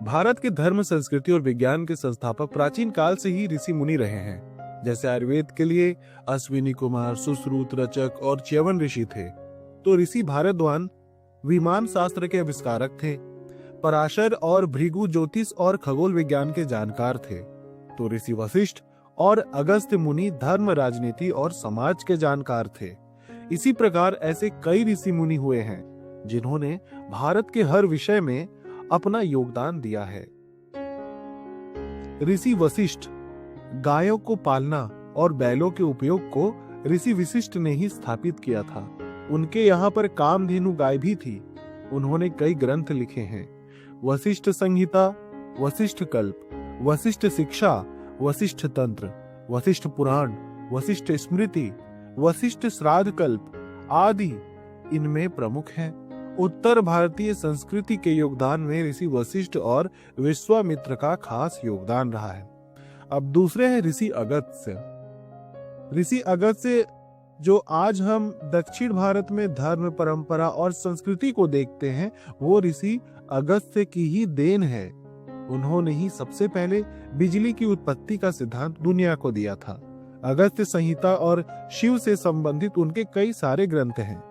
भारत के धर्म, संस्कृति और विज्ञान के संस्थापक प्राचीन काल से ही ऋषि मुनि रहे हैं। जैसे आयुर्वेद के लिए अश्विनी कुमार, सुश्रुत, रचक और च्यवन ऋषि थे, तो ऋषि भारद्वाज विमान शास्त्र के आविष्कारक थे। पराशर और भृगु ज्योतिष और खगोल विज्ञान के जानकार थे। तो ऋषि वशिष्ठ और अगस्त्य मुनि धर्म, राजनीति और समाज के जानकार थे। इसी प्रकार ऐसे कई ऋषि मुनि हुए हैं जिन्होंने भारत के हर विषय में अपना योगदान दिया है। ऋषि वशिष्ठ गायों को पालना और बैलों के उपयोग को ऋषि वशिष्ठ ने ही स्थापित किया था। उनके यहाँ पर कामधेनु गाय भी थी। उन्होंने कई ग्रंथ लिखे हैं। वशिष्ठ संहिता, वशिष्ठ कल्प, वशिष्ठ शिक्षा, वशिष्ठ तंत्र, वशिष्ठ पुराण, वशिष्ठ स्मृति, वशिष्ठ श्राद्ध कल्प आदि इनमें प्रमुख हैं। उत्तर भारतीय संस्कृति के योगदान में ऋषि वशिष्ठ और विश्वामित्र का खास योगदान रहा है। अब दूसरे हैं ऋषि अगस्त्य। ऋषि अगस्त्य जो आज हम दक्षिण भारत में धर्म, परंपरा और संस्कृति को देखते हैं, वो ऋषि अगस्त्य की ही देन है। उन्होंने ही सबसे पहले बिजली की उत्पत्ति का सिद्धांत दुनिया को दिया था। अगस्त्य संहिता और शिव से संबंधित उनके कई सारे ग्रंथ हैं।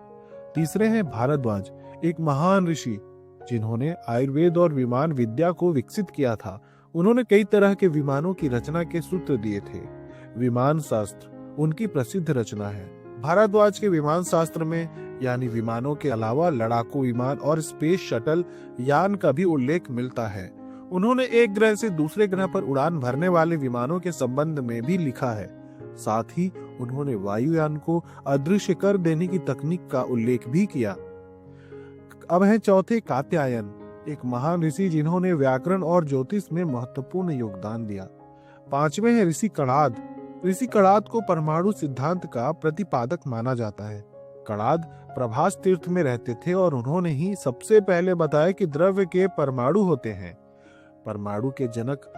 तीसरे हैं भारद्वाज, एक महान ऋषि जिन्होंने आयुर्वेद और विमान विद्या को विकसित किया था। उन्होंने कई तरह के विमानों की रचना के सूत्र दिए थे। विमान शास्त्र उनकी प्रसिद्ध रचना है। भारद्वाज के विमान शास्त्र में यानी विमानों के अलावा लड़ाकू विमान और स्पेस शटल यान का भी उल्लेख मिलता है। उन्होंने एक ग्रह से दूसरे ग्रह पर उड़ान भरने वाले विमानों के संबंध में भी लिखा है। साथ ही उन्होंने वायुयान को अदृश्य कर देने की तकनीक का उल्लेख भी किया। अब है चौथे कात्यायन, एक महान ऋषि जिन्होंने व्याकरण और ज्योतिष में महत्वपूर्ण योगदान दिया। पांचवें है ऋषि कणाद। ऋषि कणाद को परमाणु सिद्धांत का प्रतिपादक माना जाता है। कणाद प्रभास तीर्थ में रहते थे और उन्होंने ही सबसे पहले बताया कि द्रव्य के परमाणु होते हैं। परमाणु के जनक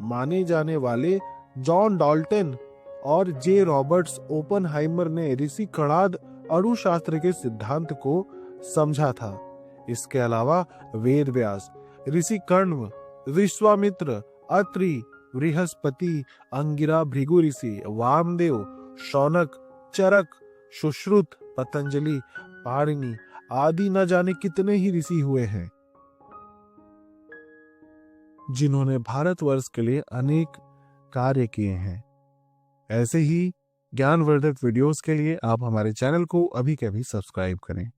माने जाने वाले जॉन डाल्टन और जे रॉबर्ट्स ओपनहाइमर ने ऋषि कणाद अणु शास्त्र के सिद्धांत को समझा था। इसके अलावा वेद व्यास, ऋषि कण्व, विश्वामित्र, अत्रि, बृहस्पति, अंगिरा, भृगु ऋषि, वामदेव, शौनक, चरक, सुश्रुत, पतंजलि, पाणिनि आदि न जाने कितने ही ऋषि हुए हैं जिन्होंने भारतवर्ष के लिए अनेक कार्य किए हैं। ऐसे ही ज्ञानवर्धक वीडियोस के लिए आप हमारे चैनल को अभी के अभी सब्सक्राइब करें।